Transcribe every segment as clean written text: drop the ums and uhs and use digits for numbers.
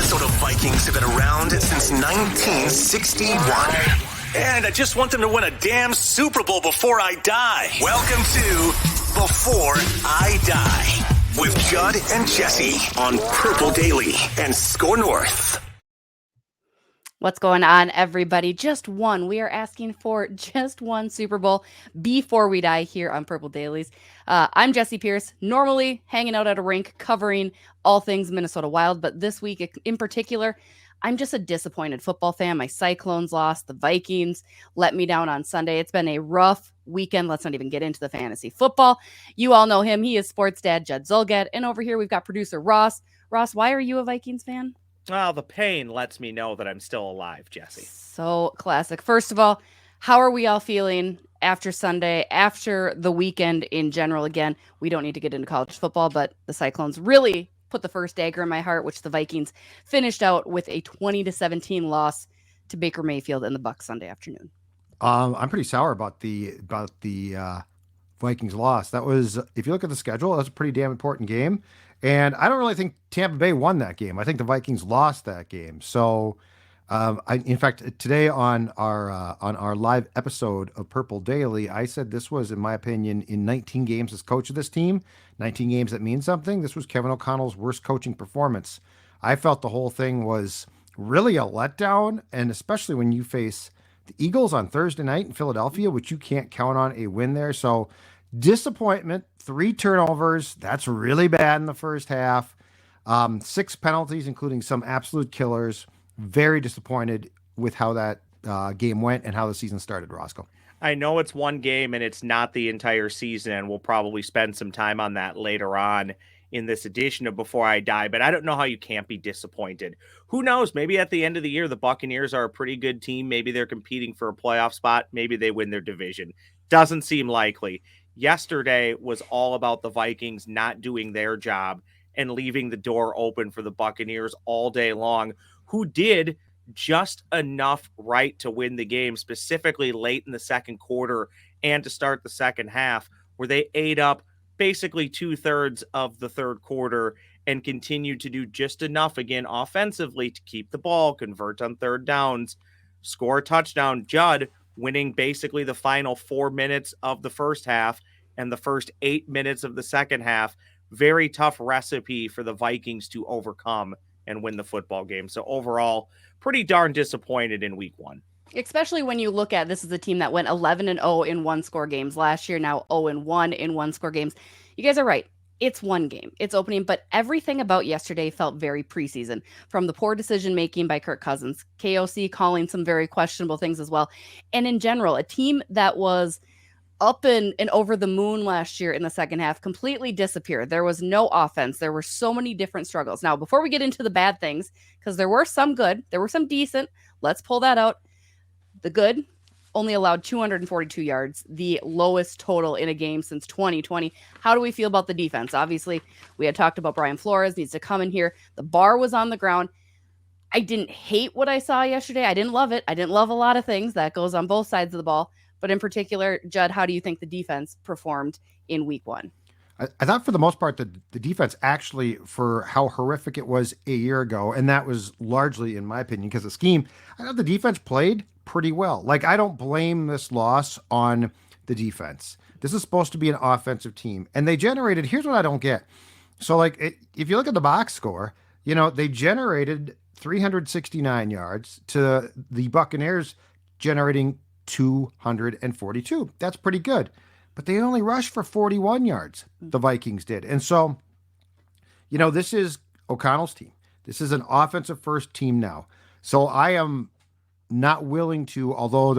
Minnesota Vikings have been around since 1961. And I just want them to win a damn Super Bowl before I die. Welcome to Before I Die with Judd and Jesse on Purple Daily and Score North. What's going on, everybody? Just one. We are asking for just one Super Bowl before we die here on Purple Dailies. I'm Jesse Pierce, normally hanging out at a rink covering all things Minnesota Wild, but this week in particular, I'm just a disappointed football fan. My Cyclones lost. The Vikings let me down on Sunday. It's been a rough weekend. Let's not even get into the fantasy football. You all know him. He is sports dad Judd Zulgad. And over here, we've got producer Ross. Ross, why are you a Vikings fan? Well, the pain lets me know that I'm still alive, Jesse. So classic. First of all, how are we all feeling after Sunday, after the weekend in general? Again, we don't need to get into college football, but the Cyclones really put the first dagger in my heart, which the Vikings finished out with a 20-17 loss to Baker Mayfield and the Bucs Sunday afternoon. I'm pretty sour about the Vikings loss. That was, if you look at the schedule, that's a pretty damn important game. And I don't really think Tampa Bay won that game. I think the Vikings lost that game. So, in fact, today on our live episode of Purple Daily, I said this was, in my opinion, in 19 games as coach of this team, 19 games that mean something, this was Kevin O'Connell's worst coaching performance. I felt the whole thing was really a letdown, and especially when you face the Eagles on Thursday night in Philadelphia, which you can't count on a win there. So, disappointment, 3 turnovers. That's really bad in the first half. 6 penalties, including some absolute killers. Very disappointed with how that game went and how the season started, Roscoe. I know it's one game and it's not the entire season, and we'll probably spend some time on that later on in this edition of Before I Die, but I don't know how you can't be disappointed. Who knows? Maybe at the end of the year, the Buccaneers are a pretty good team. Maybe they're competing for a playoff spot. Maybe they win their division. Doesn't seem likely. Yesterday was all about the Vikings not doing their job and leaving the door open for the Buccaneers all day long, who did just enough right to win the game, specifically late in the second quarter and to start the second half, where they ate up basically 2/3 of the third quarter and continued to do just enough again offensively to keep the ball, convert on third downs, score a touchdown. Judd winning basically the final 4 minutes of the first half and the first 8 minutes of the second half. Very tough recipe for the Vikings to overcome and win the football game. So overall, pretty darn disappointed in week one. Especially when you look at, this is a team that went 11-0 in one-score games last year, now 0-1 in one-score games. You guys are right. It's one game. It's opening, but everything about yesterday felt very preseason. From the poor decision-making by Kirk Cousins, KOC calling some very questionable things as well. And in general, a team that was up and over the moon last year in the second half completely disappeared. There was no offense. There were so many different struggles. Now, before we get into the bad things, because there were some good, there were some decent, let's pull that out. The good only allowed 242 yards, the lowest total in a game since 2020. How do we feel about the defense? Obviously, we had talked about Brian Flores needs to come in here. The bar was on the ground. I didn't hate what I saw yesterday. I didn't love it. I didn't love a lot of things. That goes on both sides of the ball. But in particular, Judd, how do you think the defense performed in week one? I thought for the most part the defense actually, for how horrific it was a year ago, and that was largely, in my opinion, because of scheme, I thought the defense played pretty well. Like, I don't blame this loss on the defense. This is supposed to be an offensive team. And they generated, here's what I don't get. So, like, if you look at the box score, you know, they generated 369 yards to the Buccaneers generating 242. That's pretty good. But they only rushed for 41 yards, the Vikings did. And so, you know, this is O'Connell's team. This is an offensive first team now. So I am not willing to, although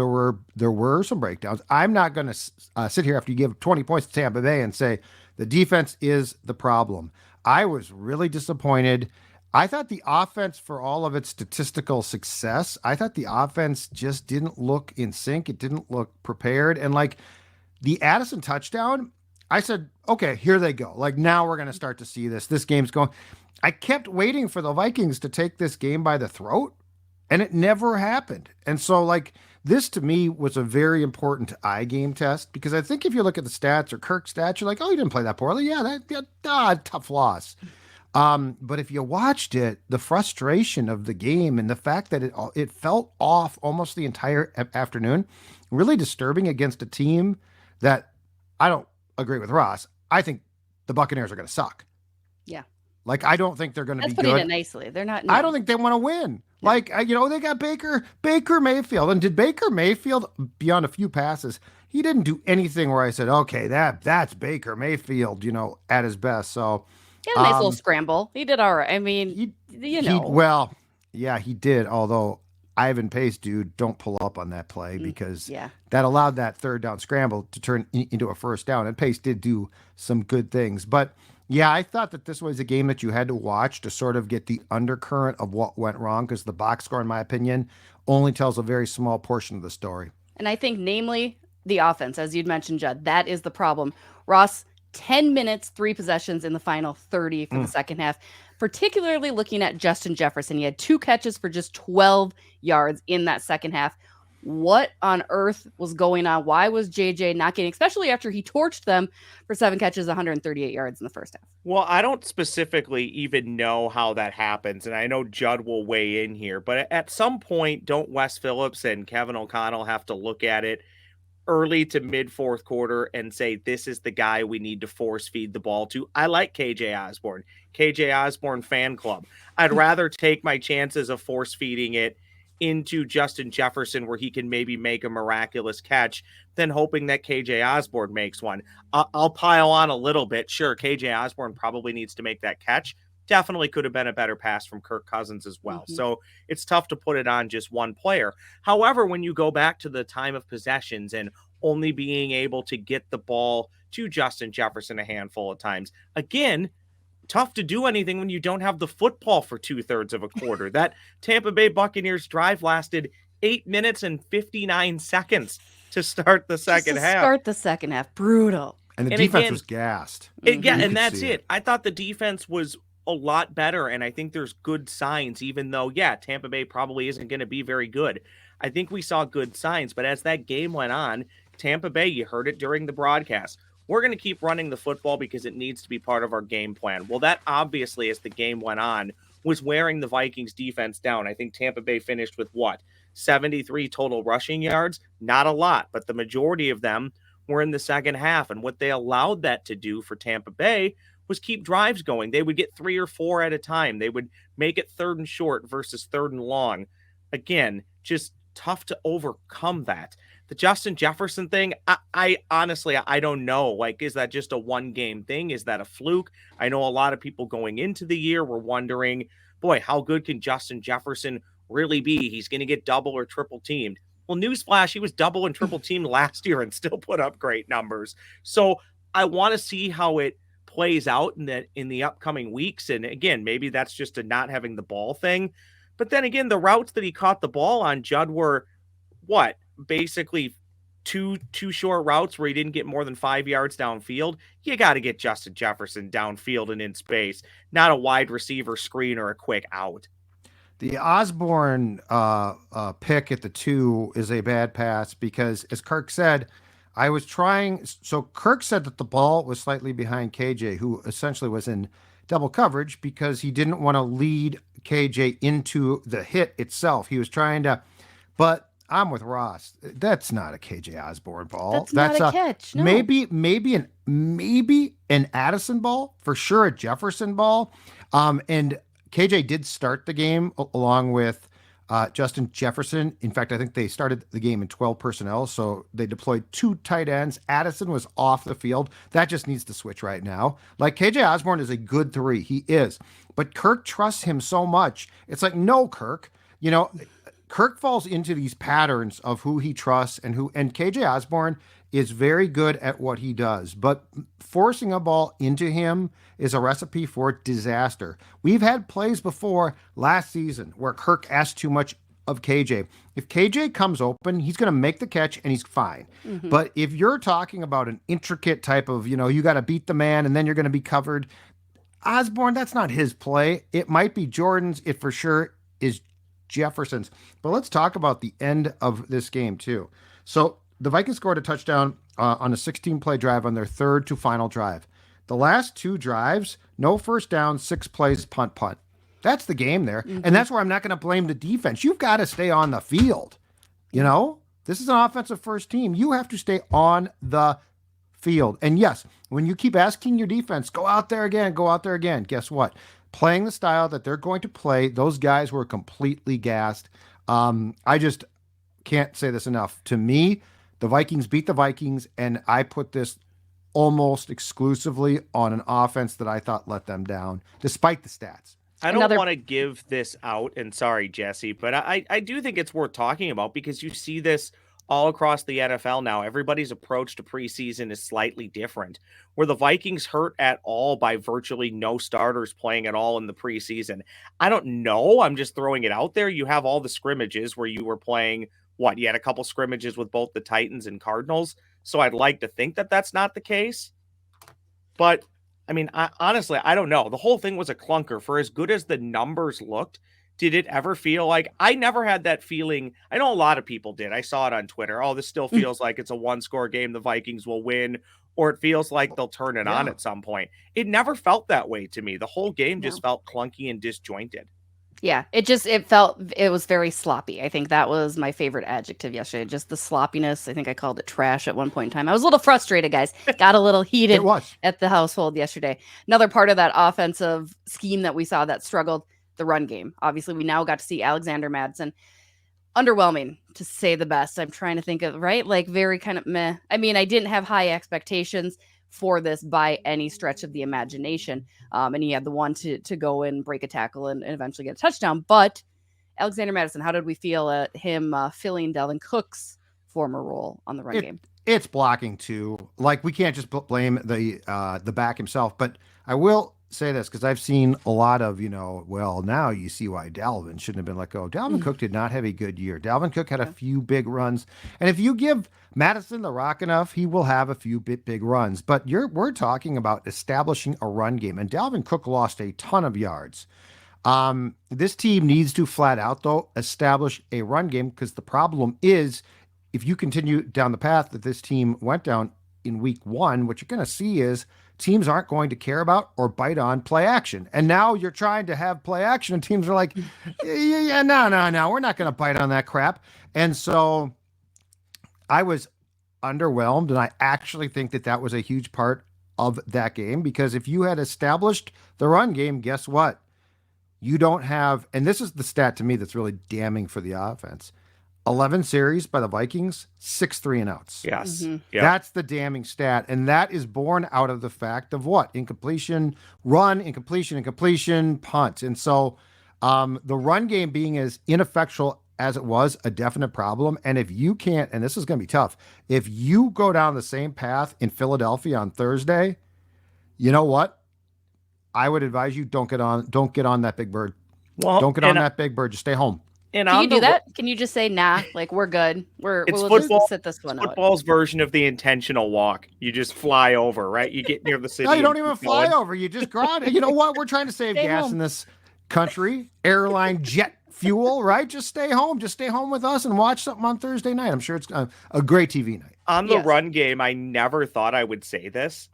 there were some breakdowns, I'm not going to sit here after you give 20 points to Tampa Bay and say the defense is the problem. I was really disappointed. I thought the offense, for all of its statistical success, I thought the offense just didn't look in sync. It didn't look prepared. And like the Addison touchdown, I said, okay, here they go. Like, now we're going to start to see this. This game's going. I kept waiting for the Vikings to take this game by the throat, and it never happened. And so, like, this to me was a very important eye game test, because I think if you look at the stats or Kirk's stats, you're like, oh, you didn't play that poorly. Yeah, tough loss. But if you watched it, the frustration of the game and the fact that it felt off almost the entire afternoon, really disturbing against a team that I don't agree with Ross. I think the Buccaneers are going to suck. Yeah. Like, I don't think they're going to be putting good. it nicely. They're not. I don't think they want to win. No. Like, they got Baker Mayfield. And did Baker Mayfield, beyond a few passes, he didn't do anything where I said, okay, that's Baker Mayfield, at his best. So he had a nice little scramble. He did all right. I mean, well, yeah, he did. Although Ivan Pace, dude, don't pull up on that play because that allowed that third down scramble to turn into a first down. And Pace did do some good things. But yeah, I thought that this was a game that you had to watch to sort of get the undercurrent of what went wrong, because the box score, in my opinion, only tells a very small portion of the story. And I think, namely, the offense, as you'd mentioned, Judd, that is the problem. Ross, 10 minutes, 3 possessions in the final 30 for the second half, particularly looking at Justin Jefferson. He had 2 catches for just 12 yards in that second half. What on earth was going on? Why was JJ not getting, especially after he torched them for 7 catches, 138 yards in the first half? Well, I don't specifically even know how that happens, and I know Judd will weigh in here, but at some point, don't Wes Phillips and Kevin O'Connell have to look at it early to mid fourth quarter and say, this is the guy we need to force feed the ball to? I like KJ Osborne fan club. I'd rather take my chances of force feeding it into Justin Jefferson where he can maybe make a miraculous catch than hoping that KJ Osborne makes one. I'll pile on a little bit. Sure, KJ Osborne probably needs to make that catch. Definitely could have been a better pass from Kirk Cousins as well. So it's tough to put it on just one player. However, when you go back to the time of possessions and only being able to get the ball to Justin Jefferson a handful of times, again, tough to do anything when you don't have the football for 2/3 of a quarter. That Tampa Bay Buccaneers drive lasted 8 minutes and 59 seconds to start the second half. Brutal. And the defense was gassed. And that's it. I thought the defense was a lot better, and I think there's good signs, even though, Tampa Bay probably isn't going to be very good. I think we saw good signs, but as that game went on, Tampa Bay, you heard it during the broadcast, we're going to keep running the football because it needs to be part of our game plan. Well, that obviously, as the game went on, was wearing the Vikings defense down. I think Tampa Bay finished with 73 total rushing yards? Not a lot, but the majority of them were in the second half. And what they allowed that to do for Tampa Bay was keep drives going. They would get 3 or 4 at a time. They would make it 3rd and short versus 3rd and long. Again, just tough to overcome that. The Justin Jefferson thing, I honestly, I don't know. Like, is that just a one-game thing? Is that a fluke? I know a lot of people going into the year were wondering, boy, how good can Justin Jefferson really be? He's going to get double or triple teamed. Well, newsflash, he was double and triple teamed last year and still put up great numbers. So I want to see how it plays out in the upcoming weeks. And again, maybe that's just a not having the ball thing. But then again, the routes that he caught the ball on, Judd, were basically two short routes where he didn't get more than 5 yards downfield. You got to get Justin Jefferson downfield and in space, not a wide receiver screen or a quick out. The Osborne pick at the 2 is a bad pass because, as Kirk said, I was trying. So Kirk said that the ball was slightly behind KJ, who essentially was in double coverage because he didn't want to lead KJ into the hit itself. He was trying to, but I'm with Ross. That's not a KJ Osborne ball. That's not a catch. No. Maybe an Addison ball, for sure a Jefferson ball. And KJ did start the game along with Justin Jefferson. In fact, I think they started the game in 12 personnel, so they deployed 2 tight ends. Addison was off the field. That just needs to switch right now. Like, KJ Osborne is a good 3. He is. But Kirk trusts him so much. It's like, no, Kirk. Kirk falls into these patterns of who he trusts and KJ Osborne is very good at what he does, but forcing a ball into him is a recipe for disaster. We've had plays before last season where Kirk asked too much of KJ. If KJ comes open, he's going to make the catch and he's fine. Mm-hmm. But if you're talking about an intricate type of, you got to beat the man and then you're going to be covered, Osborne, that's not his play. It might be Jordan's. It for sure is Jefferson's. But let's talk about the end of this game too. So the Vikings scored a touchdown on a 16-play drive on their 3rd to final drive. The last 2 drives, no first down, 6 plays, punt. That's the game there. Mm-hmm. And that's where I'm not going to blame the defense. You've got to stay on the field. You know, this is an offensive first team. You have to stay on the field. And yes, when you keep asking your defense, go out there again, guess what? Playing the style that they're going to play, those guys were completely gassed. I just can't say this enough. To me, the Vikings beat the Vikings, and I put this almost exclusively on an offense that I thought let them down, despite the stats. I don't want to give this out, and sorry, Jesse, but I do think it's worth talking about because you see this all across the NFL now. Everybody's approach to preseason is slightly different. Were the Vikings hurt at all by virtually no starters playing at all in the preseason? I don't know. I'm just throwing it out there. You have all the scrimmages where you were playing, you had a couple scrimmages with both the Titans and Cardinals. So I'd like to think that that's not the case. But, I mean, honestly, I don't know. The whole thing was a clunker. For as good as the numbers looked, did it ever feel like, I never had that feeling. I know a lot of people did. I saw it on Twitter. Oh, this still feels like it's a 1-score game. The Vikings will win, or it feels like they'll turn it on at some point. It never felt that way to me. The whole game just felt clunky and disjointed. Yeah, it was very sloppy. I think that was my favorite adjective yesterday. Just the sloppiness. I think I called it trash at one point in time. I was a little frustrated, guys. Got a little heated at the household yesterday. Another part of that offensive scheme that we saw that struggled, the run game. Obviously, we now got to see Alexander Mattison. Underwhelming, to say the best. I'm trying to think of, right? Like very kind of meh. I mean, I didn't have high expectations for this by any stretch of the imagination. And he had the one to go and break a tackle and eventually get a touchdown. But Alexander Mattison, how did we feel at him filling Dalvin Cook's former role on the run game? It's blocking too. Like, we can't just blame the back himself, but I will say this because I've seen a lot of, now you see why Dalvin shouldn't have been let go. Dalvin Cook did not have a good year. Dalvin Cook had a few big runs. And if you give Madison the rock enough, he will have a few big runs. But we're talking about establishing a run game. And Dalvin Cook lost a ton of yards. This team needs to flat out, though, establish a run game, because the problem is, if you continue down the path that this team went down in week 1, what you're going to see is teams aren't going to care about or bite on play action. And now you're trying to have play action, and teams are like, no, we're not going to bite on that crap. And so I was underwhelmed, and I actually think that was a huge part of that game, because if you had established the run game, guess what? You don't have, and this is the stat to me that's really damning for the offense, 11 series by the Vikings, 6 3-and-outs. Yes. Mm-hmm. Yep. That's the damning stat. And that is born out of the fact of what? Incompletion, run, incompletion, punt. And so the run game being as ineffectual as it was, a definite problem. And if you can't, and this is going to be tough, if you go down the same path in Philadelphia on Thursday, you know what? I would advise you don't get on that big bird. Well, don't get on that big bird. Just stay home. And can you do that? Can you just say, nah, like, we're good? We'll just sit this one out. Football's version of the intentional walk. You just fly over, right? You get near the city. No, you don't even fly over. You just ground. You know what? We're trying to save gas in this country. Airline jet fuel, right? Just stay home. Just stay home with us and watch something on Thursday night. I'm sure it's a great TV night. On the run game, I never thought I would say this,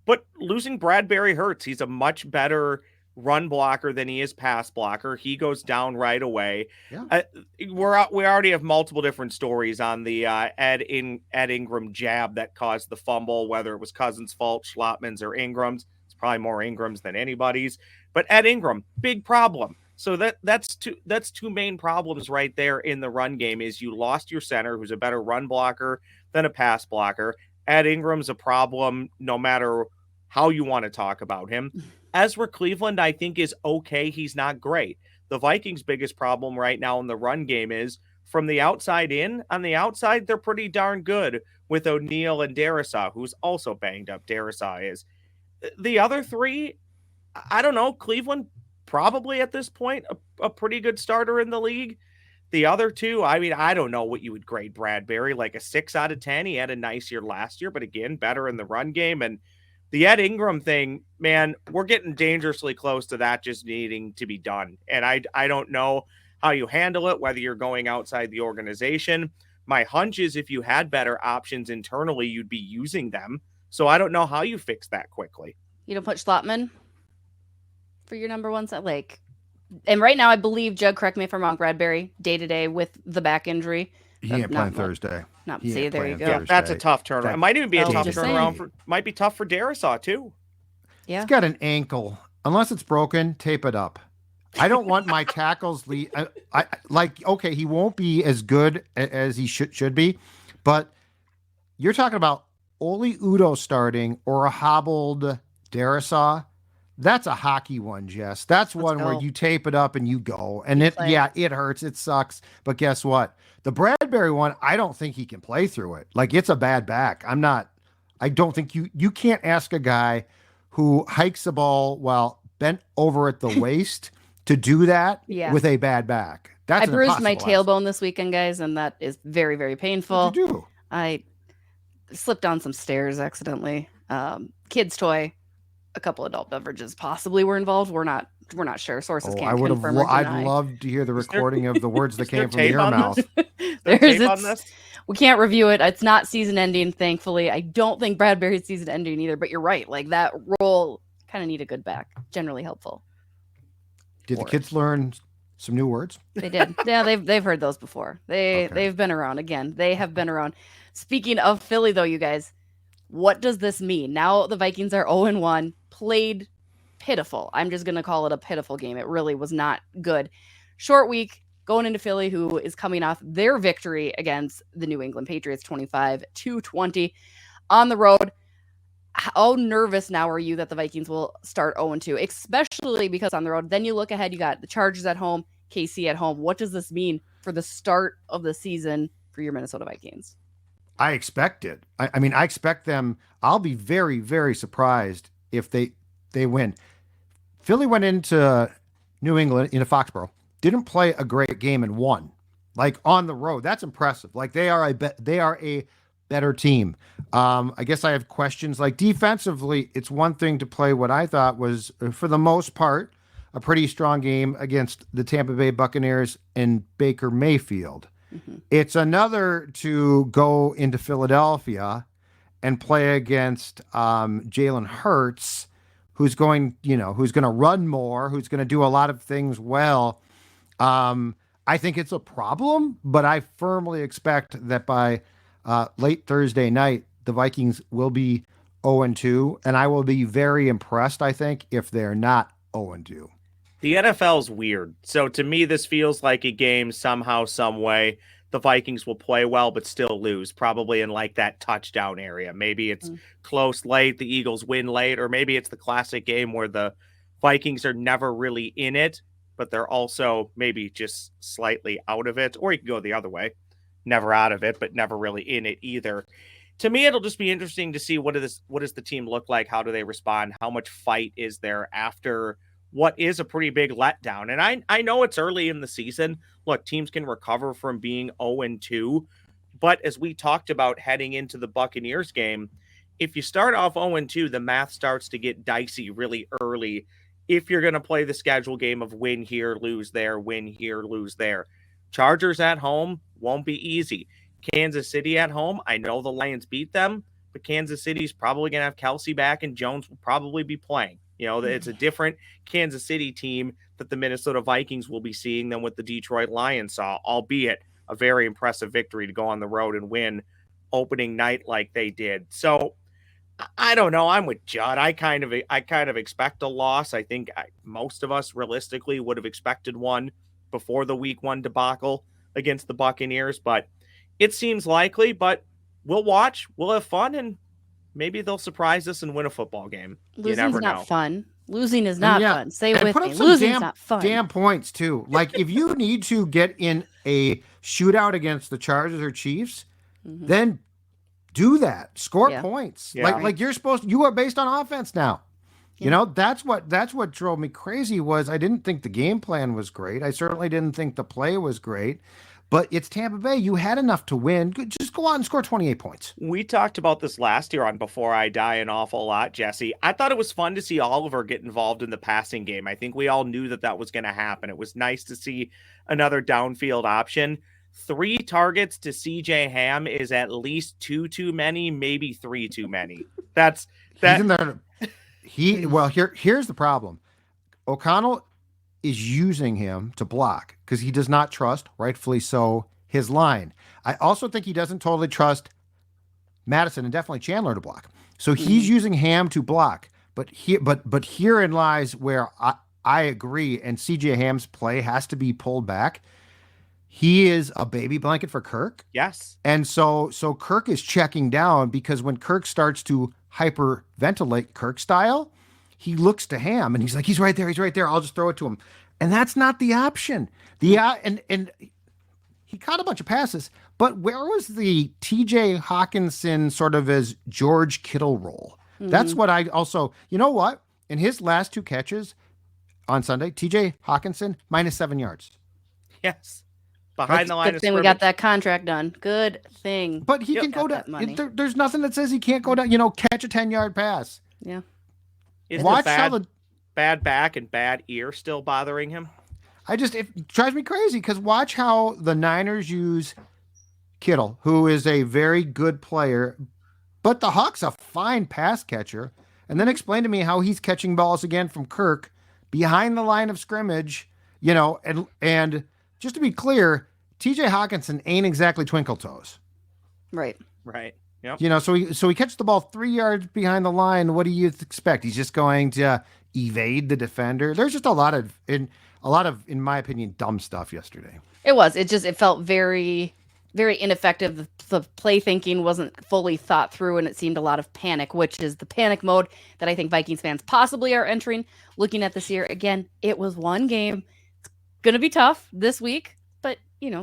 but losing Bradbury hurts. He's a much better run blocker than he is pass blocker. He goes down right away. Yeah. We already have multiple different stories on the Ed Ingram jab that caused the fumble, whether it was Cousins' fault, Schlottman's, or Ingram's. It's probably more Ingram's than anybody's. But Ed Ingram, big problem. So that's two main problems right there in the run game. Is you lost your center, who's a better run blocker than a pass blocker. Ed Ingram's a problem no matter how you want to talk about him. Ezra Cleveland, I think, is okay. He's not great. The Vikings' biggest problem right now in the run game is from the outside in. On the outside, they're pretty darn good with O'Neal and Darrisaw, who's also banged up. Darrisaw is. The other three, I don't know. Cleveland, probably at this point, a pretty good starter in the league. The other two, I mean, I don't know what you would grade Bradbury, like a 6 out of 10. He had a nice year last year, but again, better in the run game. And the Ed Ingram thing, man, we're getting dangerously close to that just needing to be done. And I don't know how you handle it, whether you're going outside the organization. My hunch is if you had better options internally, you'd be using them. So I don't know how you fix that quickly. You don't put Schlotman for your number one set? And right now I believe, Jug, correct me if I'm wrong, Bradbury, day-to-day with the back injury. He ain't playing Thursday. There you go. Yeah, that's a tough turnaround. It might even be a tough turnaround. Might be tough for Darisaw, too. Yeah. He's got an ankle. Unless it's broken, tape it up. I don't want my tackles okay, he won't be as good as he should be, but you're talking about Oli Udo starting or a hobbled Darisaw. That's a hockey one, Jess. That's one where you tape it up and you go. And it hurts. It sucks. But guess what? The Bradbury one, I don't think he can play through it. Like, it's a bad back. I don't think you can't ask a guy who hikes the ball while bent over at the waist to do that with a bad back. I bruised my tailbone this weekend, guys, and that is very, very painful. What'd you do? I slipped down some stairs accidentally. Kid's toy, a couple adult beverages possibly were involved. We're not sure. Sources can't confirm or deny. I'd love to hear the recording of the words that came from your mouth. We can't review it. It's not season ending, thankfully. I don't think Bradbury's season ending either, but you're right. Like, that role kind of need a good back. Generally helpful. Did the kids learn some new words? They did. Yeah, they've heard those before. They've been around. Again, they have been around. Speaking of Philly, though, you guys, what does this mean? Now the Vikings are 0-1, played pitiful. I'm just going to call it a pitiful game. It really was not good. Short week going into Philly, who is coming off their victory against the New England Patriots 25-20 on the road. How nervous now are you that the Vikings will start 0-2, especially because on the road? Then you look ahead, you got the Chargers at home, KC at home. What does this mean for the start of the season for your Minnesota Vikings? I expect it. I mean, I expect them. I'll be very, very surprised if they win. Philly went into New England, into Foxborough, didn't play a great game and won. Like, on the road. That's impressive. Like, they are a better team. I guess I have questions. Like, defensively, it's one thing to play what I thought was, for the most part, a pretty strong game against the Tampa Bay Buccaneers and Baker Mayfield. Mm-hmm. It's another to go into Philadelphia and play against Jalen Hurts, who's going to run more, who's going to do a lot of things well. I think it's a problem, but I firmly expect that by late Thursday night, the Vikings will be 0-2, and I will be very impressed, I think, if they're not 0-2. The NFL's weird. So to me, this feels like a game somehow, some way the Vikings will play well, but still lose, probably in like that touchdown area. Maybe it's close late, the Eagles win late, or maybe it's the classic game where the Vikings are never really in it, but they're also maybe just slightly out of it. Or you can go the other way, never out of it, but never really in it either. To me, it'll just be interesting to see what does the team look like? How do they respond? How much fight is there after what is a pretty big letdown? And I know it's early in the season. Look, teams can recover from being 0-2. But as we talked about heading into the Buccaneers game, if you start off 0-2, the math starts to get dicey really early if you're going to play the schedule game of win here, lose there, win here, lose there. Chargers at home won't be easy. Kansas City at home, I know the Lions beat them, but Kansas City's probably going to have Kelsey back and Jones will probably be playing. You know, it's a different Kansas City team that the Minnesota Vikings will be seeing than what the Detroit Lions saw, albeit a very impressive victory to go on the road and win opening night like they did. So I don't know. I'm with Judd. I kind of expect a loss. I think most of us realistically would have expected one before the week one debacle against the Buccaneers, but it seems likely. But we'll watch. We'll have fun, and maybe they'll surprise us and win a football game. Losing's you never know. Not fun. Losing is not fun. Say it with put me. Up some Losing's not fun. Damn points too. Like, if you need to get in a shootout against the Chargers or Chiefs, then do that. Score points. Yeah. Like you're supposed to. You are based on offense now. Yeah. You know, that's what drove me crazy. Was I didn't think the game plan was great. I certainly didn't think the play was great. But it's Tampa Bay. You had enough to win. Just go out and score 28 points. We talked about this last year on Before I Die an awful lot, Jesse. I thought it was fun to see Oliver get involved in the passing game. I think we all knew that was going to happen. It was nice to see another downfield option. 3 targets to CJ Ham is at least 2 too many, maybe 3 too many. Here's the problem. O'Connell is using him to block because he does not trust, rightfully so, his line. I also think he doesn't totally trust Madison and definitely Chandler to block. So he's using Ham to block. But herein lies where I agree, and CJ Ham's play has to be pulled back. He is a baby blanket for Kirk. Yes. And so Kirk is checking down because when Kirk starts to hyperventilate Kirk style, he looks to Ham and he's like, he's right there. I'll just throw it to him. And that's not the option. And he caught a bunch of passes, but where was the TJ Hawkinson sort of as George Kittle role? That's what I also, you know what? In his last 2 catches on Sunday, TJ Hawkinson, -7 yards. Yes. Behind the line of Good thing we got that contract done. Good thing. But he can go down. There's nothing that says he can't go down, catch a 10-yard pass. Yeah. Is the bad back and bad ear still bothering him? It drives me crazy because watch how the Niners use Kittle, who is a very good player, but the Hawks a fine pass catcher. And then explain to me how he's catching balls again from Kirk behind the line of scrimmage, and just to be clear, TJ Hawkinson ain't exactly twinkle toes. Right. Yep. So he catches the ball 3 yards behind the line. What do you expect? He's just going to evade the defender. There's just a lot of, in my opinion, dumb stuff yesterday. It felt very, very ineffective. The play thinking wasn't fully thought through, and it seemed a lot of panic, which is the panic mode that I think Vikings fans possibly are entering. Looking at this year again, it was one game. It's going to be tough this week, but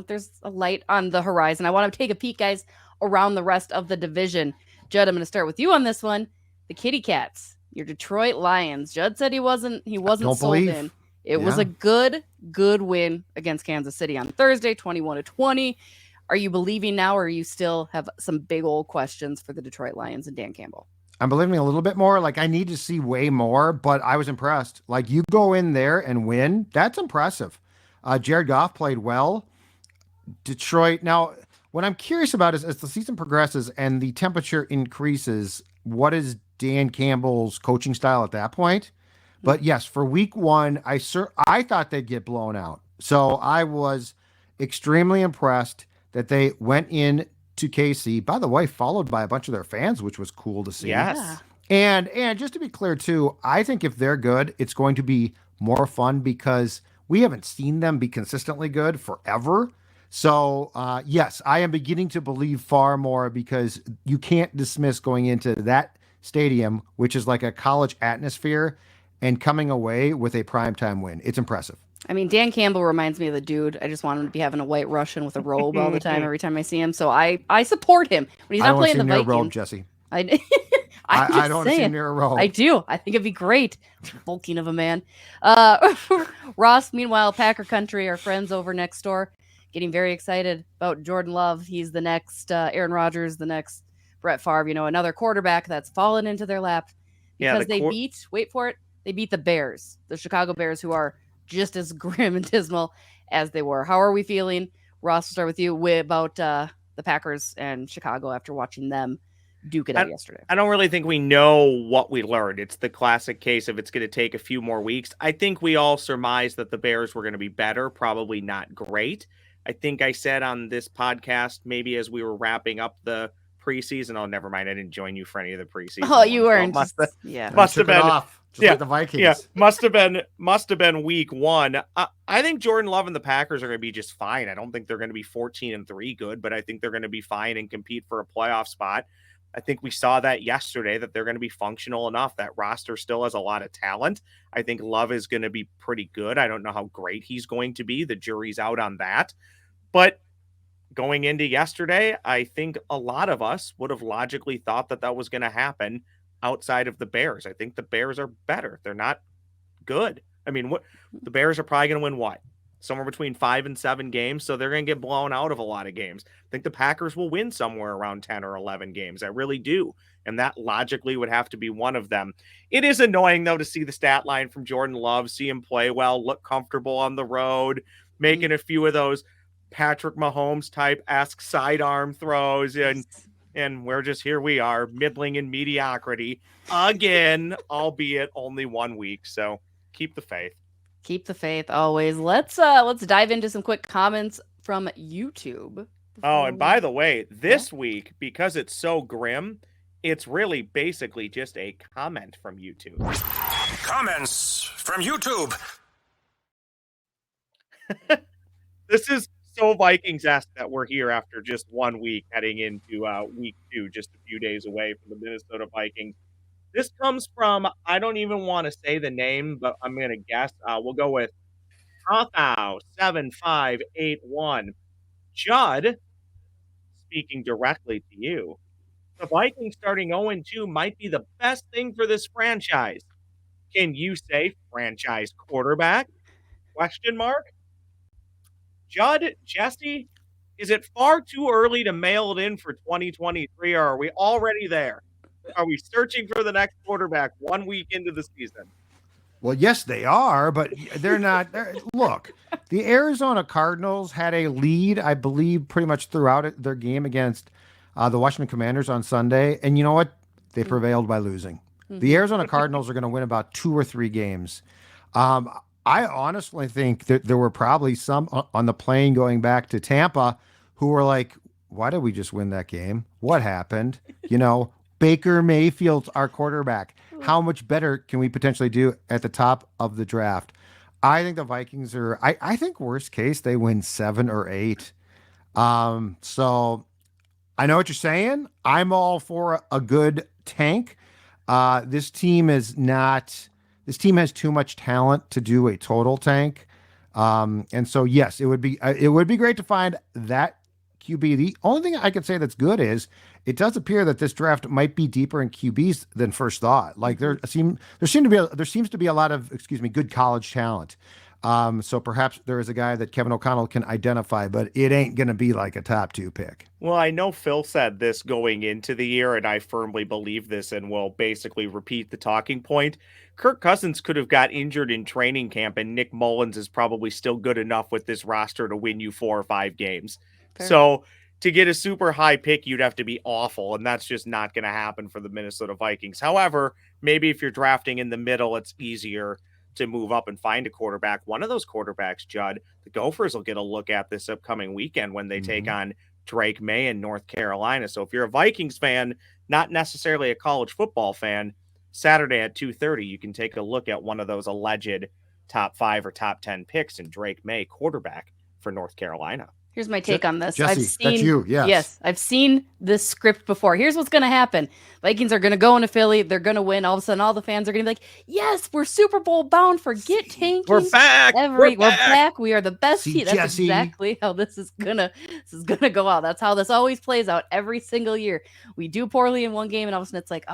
there's a light on the horizon. I want to take a peek, guys, around the rest of the division. Judd, I'm going to start with you on this one. The Kitty Cats, your Detroit Lions. Judd said he wasn't sold in. It was a good win against Kansas City on Thursday, 21-20. Are you believing now, or you still have some big old questions for the Detroit Lions and Dan Campbell? I'm believing a little bit more. Like, I need to see way more, but I was impressed. Like, you go in there and win. That's impressive. Jared Goff played well. Detroit. Now, what I'm curious about is as the season progresses and the temperature increases, what is Dan Campbell's coaching style at that point? But yes, for week 1, I thought they'd get blown out. So I was extremely impressed that they went in to KC, by the way, followed by a bunch of their fans, which was cool to see. Yes. And just to be clear too, I think if they're good, it's going to be more fun because we haven't seen them be consistently good forever. So yes, I am beginning to believe far more because you can't dismiss going into that stadium, which is like a college atmosphere, and coming away with a primetime win. It's impressive. I mean, Dan Campbell reminds me of the dude. I just want him to be having a white Russian with a robe all the time, every time I see him. So I support him when he's not playing the Vikings. I don't want to see him near a robe, Jesse. I don't want to see him near a robe. I do. I think it'd be great. Bulking of a man. Ross, meanwhile, Packer country, our friends over next door, getting very excited about Jordan Love. He's the next Aaron Rodgers, the next Brett Favre, another quarterback that's fallen into their lap because they beat the Bears, the Chicago Bears, who are just as grim and dismal as they were. How are we feeling? Ross, start with you about the Packers and Chicago after watching them duke it out yesterday. I don't really think we know what we learned. It's the classic case of it's going to take a few more weeks. I think we all surmised that the Bears were going to be better, probably not great. I think I said on this podcast, maybe as we were wrapping up the preseason. Oh, never mind. I didn't join you for any of the preseason. Oh, you weren't. Must have been off, like the Vikings. Yeah, must have been week 1. I think Jordan Love and the Packers are going to be just fine. I don't think they're going to be 14-3 good, but I think they're going to be fine and compete for a playoff spot. I think we saw that yesterday, that they're going to be functional enough. That roster still has a lot of talent. I think Love is going to be pretty good. I don't know how great he's going to be. The jury's out on that. But going into yesterday, I think a lot of us would have logically thought that was going to happen outside of the Bears. I think the Bears are better. They're not good. I mean, the Bears are probably going to win what? Somewhere between 5 and 7 games. So they're going to get blown out of a lot of games. I think the Packers will win somewhere around 10 or 11 games. I really do. And that logically would have to be one of them. It is annoying, though, to see the stat line from Jordan Love, see him play well, look comfortable on the road, making a few of those Patrick Mahomes type sidearm throws. And And we're just here. We are middling in mediocrity again, albeit only 1 week. So keep the faith. Keep the faith always. Let's dive into some quick comments from YouTube. Oh, and by the way, this week, because it's so grim, it's really basically just a comment from YouTube. Comments from YouTube. This is so Vikings-esque that we're here after just 1 week, heading into week 2, just a few days away from the Minnesota Vikings. This comes from, I don't even want to say the name, but I'm going to guess. We'll go with Hawkow7581. Judd, speaking directly to you, the Vikings starting 0-2 might be the best thing for this franchise. Can you say franchise quarterback? Question mark. Judd, Jesse, is it far too early to mail it in for 2023, or are we already there? Are we searching for the next quarterback 1 week into the season? Well, yes, they are, but they're not. Look, the Arizona Cardinals had a lead, I believe, pretty much throughout their game against the Washington Commanders on Sunday. And you know what? They prevailed by losing. The Arizona Cardinals are going to win about 2 or 3 games. I honestly think that there were probably some on the plane going back to Tampa who were like, why did we just win that game? What happened? You know, Baker Mayfield's our quarterback. How much better can we potentially do at the top of the draft? I think the Vikings are, I think worst case, they win 7 or 8. So I know what you're saying. I'm all for a good tank. This team has too much talent to do a total tank. And so, yes, it would be great to find that QB. The only thing I could say that's good is it does appear that this draft might be deeper in QBs than first thought. Like there seems to be a lot of, good college talent. So perhaps there is a guy that Kevin O'Connell can identify, but it ain't going to be like a top 2 pick. Well, I know Phil said this going into the year, and I firmly believe this and will basically repeat the talking point. Kirk Cousins could have got injured in training camp, and Nick Mullins is probably still good enough with this roster to win you 4 or 5 games. Fair. So to get a super high pick, you'd have to be awful, and that's just not going to happen for the Minnesota Vikings. However, maybe if you're drafting in the middle, it's easier to move up and find a quarterback. One of those quarterbacks, Judd, the Gophers will get a look at this upcoming weekend when they take on Drake May in North Carolina. So if you're a Vikings fan, not necessarily a college football fan, Saturday at 2:30, you can take a look at one of those alleged top 5 or top 10 picks in Drake May, quarterback for North Carolina. Here's my take on this. Jesse, that's you. Yes, I've seen this script before. Here's what's going to happen. Vikings are going to go into Philly. They're going to win. All of a sudden, all the fans are going to be like, yes, we're Super Bowl bound. Forget tanking. We're back. We're back. We are the best team. That's Jesse. exactly how this is gonna go out. That's how this always plays out every single year. We do poorly in one game, and all of a sudden it's like,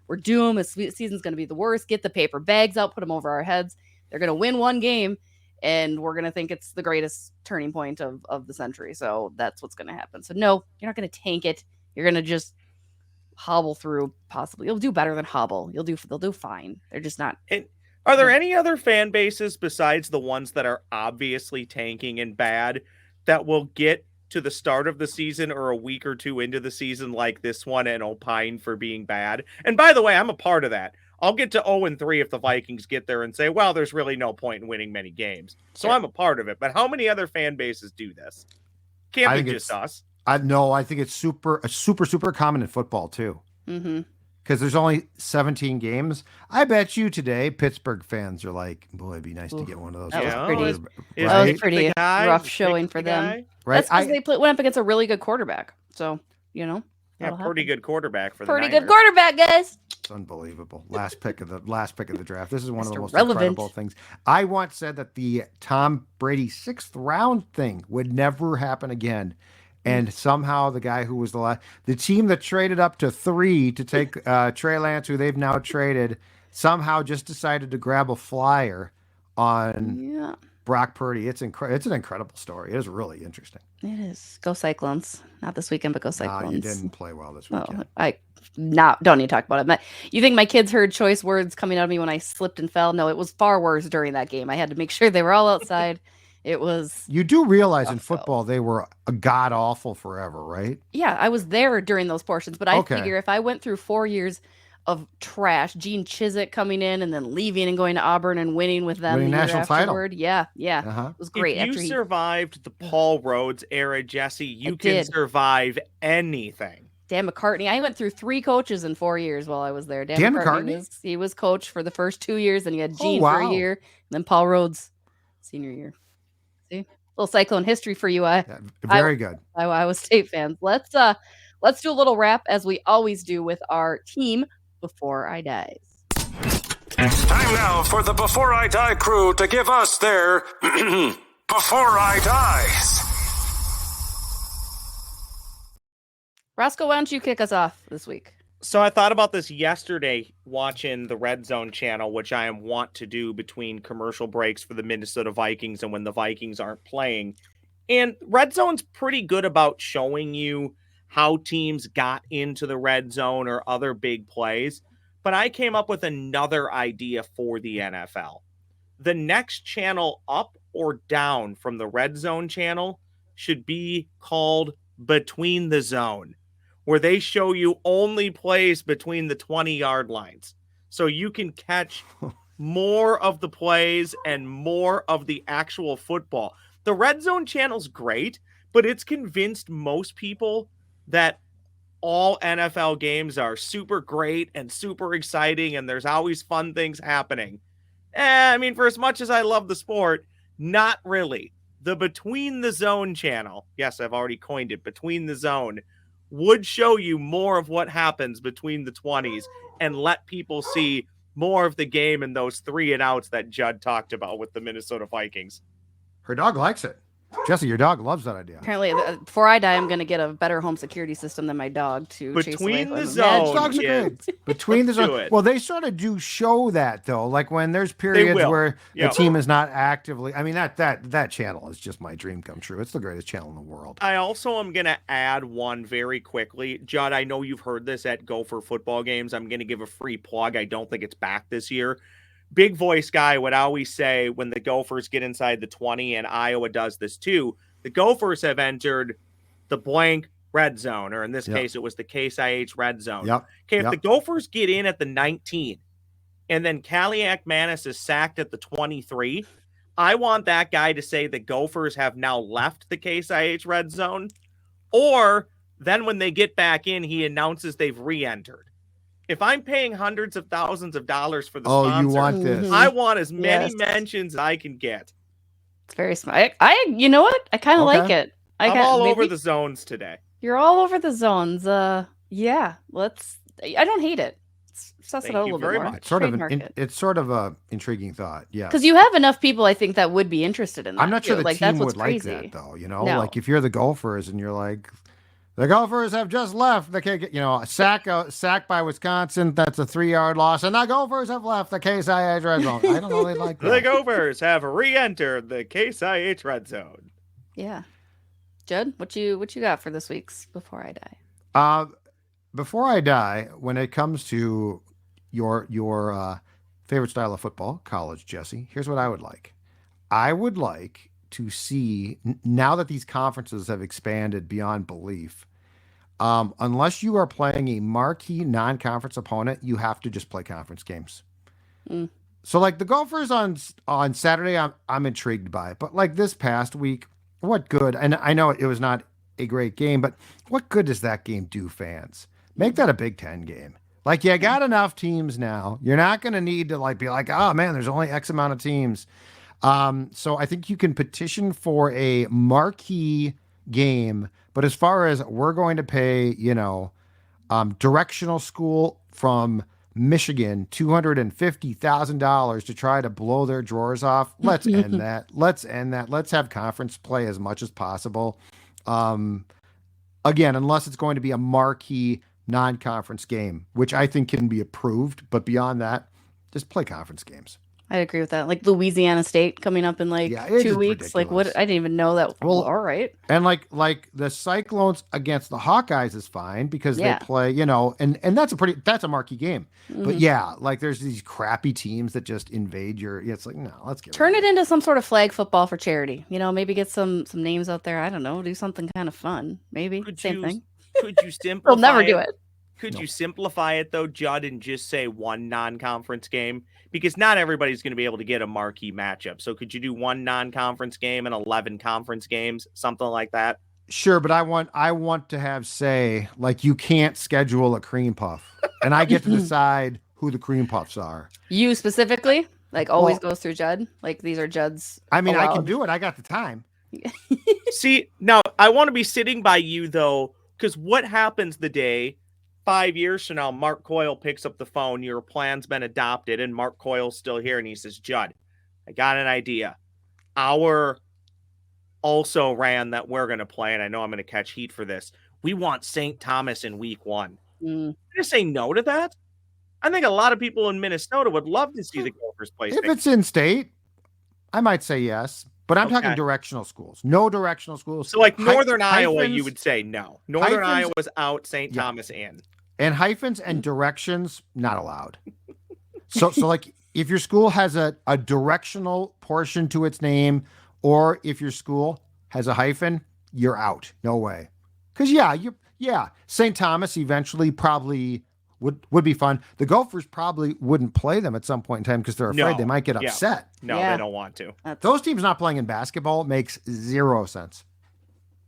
we're doomed. This season's going to be the worst. Get the paper bags out. Put them over our heads. They're going to win one game, and we're going to think it's the greatest turning point of the century. So that's what's going to happen. So no, you're not going to tank it. You're going to just hobble through. Possibly you'll do better than hobble. They'll do fine. They're just not. And are there any other fan bases besides the ones that are obviously tanking and bad that will get to the start of the season or a week or 2 into the season like this one and opine for being bad? And by the way, I'm a part of that. I'll get to 0-3 if the Vikings get there and say, well, there's really no point in winning many games. So I'm a part of it. But how many other fan bases do this? Can't be just us. I think it's super common in football too. Mm-hmm. Because there's only 17 games. I bet you today Pittsburgh fans are like, boy, it'd be nice to get one of those. That was pretty rough showing for them. Right? That's because they went up against a really good quarterback. So, Yeah, pretty good quarterback for the Pretty Niners. good quarterback, guys. It's unbelievable. Last pick of the draft. This is one of the most relevant. incredible things. I once said that the Tom Brady 6th round thing would never happen again. And somehow the guy who was the team that traded up to 3 to take Trey Lance, who they've now traded, somehow just decided to grab a flyer on Brock Purdy. It's an incredible story. It is really interesting. It is. Go Cyclones. Not this weekend, but go Cyclones. No, you didn't play well this weekend. Don't need to talk about it. You think my kids heard choice words coming out of me when I slipped and fell? No, it was far worse during that game. I had to make sure they were all outside It was. You do realize in Tough go. football they were a god awful forever, right? Yeah, I was there during those portions, but I Okay. figure if I went through 4 years of trash, Gene Chizik coming in and then leaving and going to Auburn and winning with them Winning the year national title. afterward. Yeah, Uh-huh. it was great. If you survived the Paul Rhodes era, Jesse, you can did. survive anything. Dan McCartney. I went through 3 coaches in 4 years while I was there. Dan McCartney? He was coach for the first 2 years, and he had Gene Oh, for a wow. year, and then Paul Rhodes senior year. See, little Cyclone history for you. Yeah, very good. Iowa State fans. Let's do a little wrap as we always do with our team before I die. Time now for the Before I Die crew to give us their Before I Dies. Roscoe, why don't you kick us off this week? So I thought about this yesterday watching the Red Zone channel, which I am wont to do between commercial breaks for the Minnesota Vikings and when the Vikings aren't playing. And Red Zone's pretty good about showing you how teams got into the red zone or other big plays. But I came up with another idea for the NFL. The next channel up or down from the Red Zone channel should be called Between the Zone, where they show you only plays between the 20-yard lines. So you can catch more of the plays and more of the actual football. The Red Zone channel's great, but it's convinced most people that all NFL games are super great and super exciting and there's always fun things happening. I mean, for as much as I love the sport, not really. The Between the Zone channel, yes, I've already coined it, Between the Zone, would show you more of what happens between the 20s and let people see more of the game in those 3 and outs that Judd talked about with the Minnesota Vikings. Her dog likes it. Jesse, your dog loves that idea. Apparently, before I die, I'm going to get a better home security system than my dog to chase away Between from the him. Zone, Dogs are kids. great. Between the Do zone. it. Well, they sort of do show that though. Like when there's periods will. where Yeah. the team is not actively. I mean, that channel is just my dream come true. It's the greatest channel in the world. I also am going to add one very quickly. Judd, I know you've heard this at Gopher football games. I'm going to give a free plug. I don't think it's back this year. Big voice guy would always say when the Gophers get inside the 20, and Iowa does this too, the Gophers have entered the blank red zone, or in this case, it was the Case IH red zone. Yep. Okay, if the Gophers get in at the 19 and then Kaliak Manis is sacked at the 23, I want that guy to say the Gophers have now left the Case IH red zone, or then when they get back in, he announces they've re-entered. If I'm paying hundreds of thousands of dollars for the sponsor, you want this. I want as many Yes. mentions as I can get. It's very smart. You know what? I kind of Okay. like it. I'm all over the zones today. You're all over the zones. Yeah. I don't hate it. Suss Thank it out a you little very bit more. much. It's sort of a intriguing thought. Yeah. Because you have enough people, I think, that would be interested in that. I'm not sure too. the Like, team that's what's would like crazy. that though. No. Like if you're the Gophers and you're like, the Gophers have just left. They can't get, a sack by Wisconsin. That's a 3-yard loss, and the Gophers have left the Case IH red zone. I don't know. They like The that. Gophers have re-entered the Case IH red zone. Yeah. Judd, what you got for this week's Before I Die? Before I die, when it comes to your favorite style of football, college, Jesse, here's what I would like. I would like to see, now that these conferences have expanded beyond belief, unless you are playing a marquee non-conference opponent, you have to just play conference games. So like the Gophers on Saturday, I'm intrigued by it. But like this past week, what good? And I know it was not a great game, but what good does that game do fans? Make that a Big Ten game. Like you got enough teams now. You're not going to need to be like, oh man, there's only X amount of teams. So I think you can petition for a marquee game, but as far as we're going to pay, directional school from Michigan $250,000 to try to blow their drawers off, let's end that. Let's have conference play as much as possible. Again, unless it's going to be a marquee non-conference game, which I think can be approved, but beyond that, just play conference games. I agree with that. Like Louisiana State coming up in like Yeah, it's 2 just weeks. Like what? ridiculous. I didn't even know that. Well, Well, all right. And like the Cyclones against the Hawkeyes is fine because they Yeah. play, and that's a marquee game. But Mhm. yeah, like there's these crappy teams that just invade your. Yeah, it's like no, let's get Turn rid it of into some sort of flag football for charity. Maybe get some names out there. I don't know. Do something kind of fun. Maybe Could same you thing. could you simplify They'll never do it. Could No. you simplify it though, Judd, and just say one non-conference game? Because not everybody's going to be able to get a marquee matchup. So could you do one non-conference game and 11 conference games, something like that? Sure, but I want to have say like you can't schedule a cream puff, and I get to decide who the cream puffs are. You specifically, like always Well- goes through Judd. Like these are Judd's. I mean, I can allowed. do it. I got the time. See, now I want to be sitting by you though, because what happens the day 5 years from now, Mark Coyle picks up the phone, your plan's been adopted, and Mark Coyle's still here, and he says, Judd, I got an idea. Our also ran that we're going to play, and I know I'm going to catch heat for this. We want St. Thomas in week 1. Mm. You're going to say no to that? I think a lot of people in Minnesota would love to see the Gophers play. If it's in state, I might say yes, but I'm talking Okay. directional schools. No directional schools. So like Northern Iowa, hyphens- you would say no. Northern hyphens- Iowa's out, St. Yeah. Thomas in. And hyphens and directions not allowed. So like if your school has a directional portion to its name, or if your school has a hyphen, you're out. No way. Because St. Thomas eventually probably would be fun. The Gophers probably wouldn't play them at some point in time because they're afraid No. they might get Yeah. upset. No, Yeah. they don't want to. Those teams not playing in basketball makes zero sense.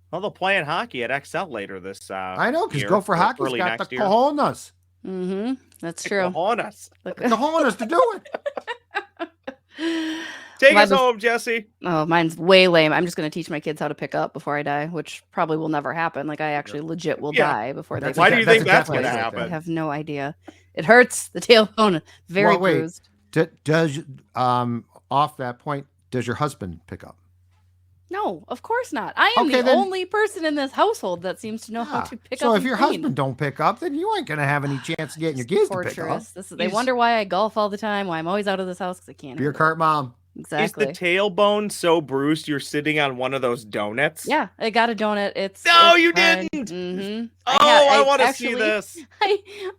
Well, they'll play in hockey at XL later this I know because year, Gopher or Hockey's early got the next year. cojones. Mm-hmm. That's The true. cojones. The cojones to do it. Take My us home, Jesse. Oh, mine's way lame. I'm just going to teach my kids how to pick up before I die, which probably will never happen. Like I actually legit will Yeah. die before they. That's Why pick do you up. think that's definitely going to right happen? I have no idea. It hurts. The tailbone very Well, wait. bruised. Does off that point, does your husband pick up? No, of course not. I am Okay, the then- only person in this household that seems to know how to pick up. So if and your clean. husband don't pick up, then you ain't gonna have any chance of getting your kids to pick up. Torturous. They He's- wonder why I golf all the time, why I'm always out of this house because I can't. Beer handle it. cart mom. Exactly. Is the tailbone so bruised you're sitting on one of those donuts? Yeah, I got a donut. No, it's you fine. didn't! Mhm. Oh, I want to see actually- this.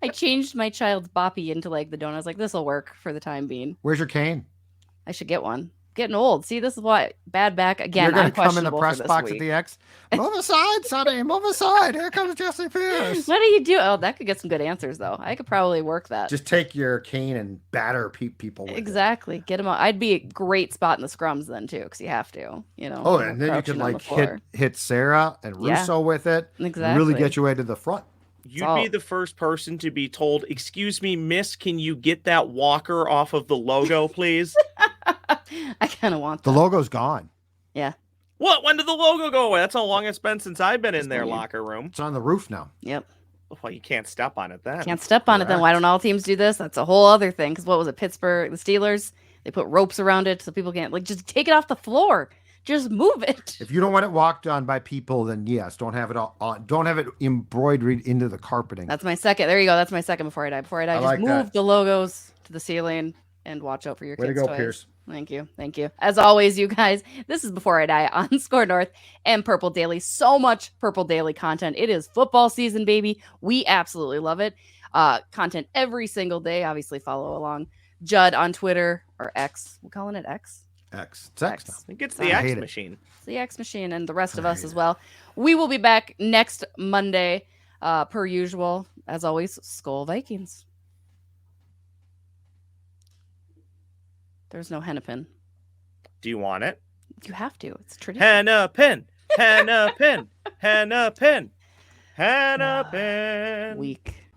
I changed my child's boppy into like the donut. I was like, this will work for the time being. Where's your cane? I should get one. Getting old. See, this is why bad back again. You're gonna I'm come in the questionable for press this box week. at the X. Move aside, Sonny. Move aside. Here comes Jesse Pierce. What do you do? Oh, that could get some good answers though. I could probably work that. Just take your cane and batter people with it. Exactly. Get them out. I'd be a great spot in the scrums then too, because you have to. Oh, and then you crouching could on the like floor. hit Sarah and Yeah. Russo with it. And Exactly. really get you way to the front. You'd all- be the first person to be told, "Excuse me, miss, can you get that walker off of the logo, please?" I kind of want The that. logo's gone. What? When did the logo go away? That's how long it's been since I've been in It's their been- locker room. It's on the roof now. Yep. Well, you can't step on it then. Can't step on it then. Correct. Why don't all teams do this? That's a whole other thing. Because what was it? Pittsburgh, the Steelers, they put ropes around it so people can't just take it off the floor. Just move it. If you don't want it walked on by people, then yes, don't have it all on. Don't have it embroidered into the carpeting. That's my second. There you go. That's my second before I die. Before I die, I just like move that. the logos to the ceiling and watch out for your Way to kids' go, toys. Pierce. Thank you. Thank you. As always, you guys, this is Before I Die on Score North and Purple Daily. So much Purple Daily content. It is football season, baby. We absolutely love it. Content every single day. Obviously, follow along. Judd on Twitter or X. We're calling it X. X. It's X now. I think it's I the X hate it. machine. It's the X Machine and the rest of I us hate as it. well. We will be back next Monday, per usual. As always, Skull Vikings. There's no hennepin. Do you want it? You have to. It's tradition. Hennepin, hennepin, hennepin, hennepin. Weak.